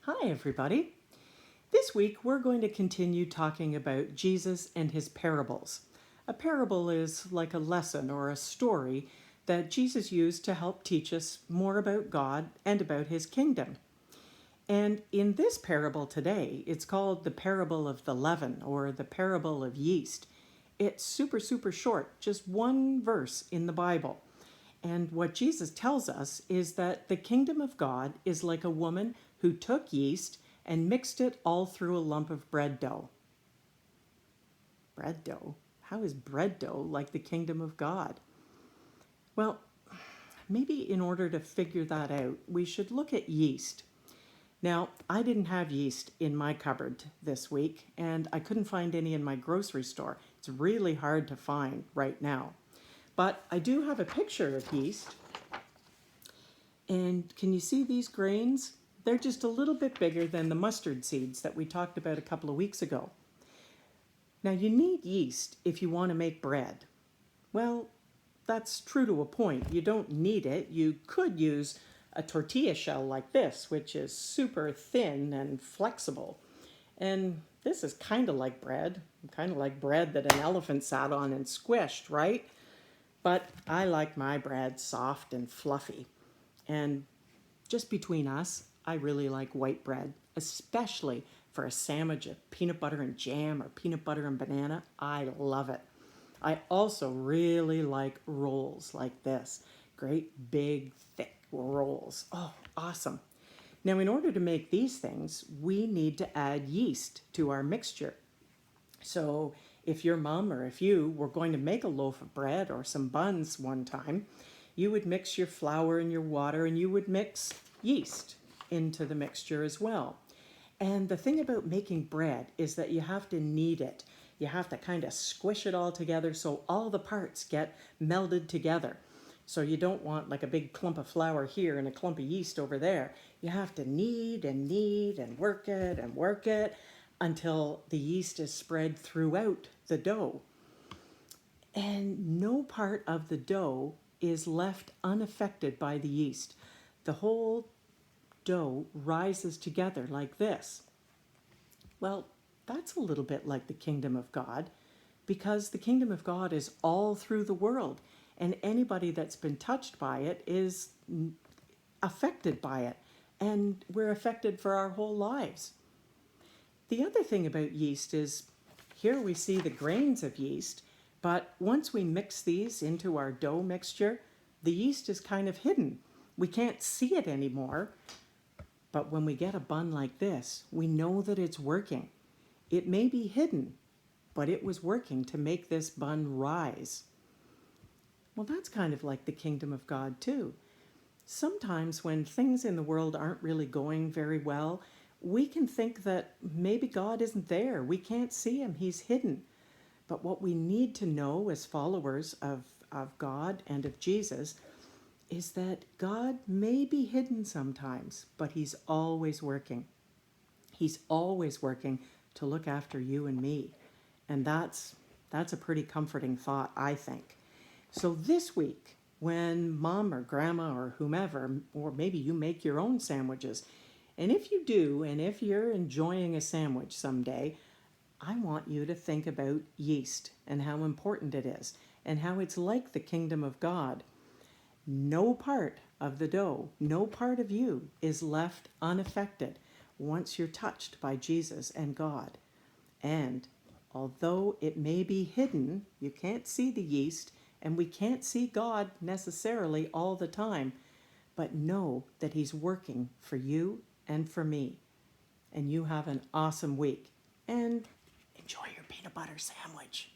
Hi, everybody. This week we're going to continue talking about Jesus and his parables. A parable is like a lesson or a story that Jesus used to help teach us more about God and about his kingdom. And in this parable today, it's called the parable of the leaven or the parable of yeast. It's super short, just one verse in the Bible. And what Jesus tells us is that the kingdom of God is like a woman who took yeast and mixed it all through a lump of bread dough. Bread dough? How is bread dough like the kingdom of God? Well, maybe in order to figure that out, we should look at yeast. Now, I didn't have yeast in my cupboard this week, and I couldn't find any in my grocery store. It's really hard to find right now. But I do have a picture of yeast. And can you see these grains? They're just a little bit bigger than the mustard seeds that we talked about a couple of weeks ago. Now, you need yeast if you want to make bread. Well, that's true to a point. You don't need it. You could use a tortilla shell like this, which is super thin and flexible. And this is kind of like bread that an elephant sat on and squished, right? But I like my bread soft and fluffy. And just between us, I really like white bread, especially for a sandwich of peanut butter and jam or peanut butter and banana. I love it. I also really like rolls like this. Great big thick rolls. Oh, awesome. Now, in order to make these things, we need to add yeast to our mixture. So if your mom or if you were going to make a loaf of bread or some buns one time, you would mix your flour and your water and you would mix yeast into the mixture as well. And the thing about making bread is that you have to knead it. You have to kind of squish it all together so all the parts get melded together. So you don't want like a big clump of flour here and a clump of yeast over there. You have to knead and work it until the yeast is spread throughout the dough. And no part of the dough is left unaffected by the yeast. The whole dough rises together like this. Well, that's a little bit like the kingdom of God, because the kingdom of God is all through the world, and anybody that's been touched by it is affected by it, and we're affected for our whole lives. The other thing about yeast is here we see the grains of yeast, but once we mix these into our dough mixture, the yeast is kind of hidden. We can't see it anymore. But when we get a bun like this, we know that it's working. It may be hidden, but it was working to make this bun rise. Well, that's kind of like the kingdom of God too. Sometimes when things in the world aren't really going very well, we can think that maybe God isn't there. We can't see him. He's hidden. But what we need to know as followers of God and of Jesus is that God may be hidden sometimes, but he's always working. He's always working to look after you and me. And that's a pretty comforting thought, I think. So this week, when mom or grandma or whomever, or maybe you make your own sandwiches, and if you do, and if you're enjoying a sandwich someday, I want you to think about yeast and how important it is and how it's like the kingdom of God. No part of the dough, no part of you is left unaffected once you're touched by Jesus and God. And although it may be hidden, you can't see the yeast, and we can't see God necessarily all the time, but know that he's working for you and for me. And you have an awesome week. And enjoy your peanut butter sandwich.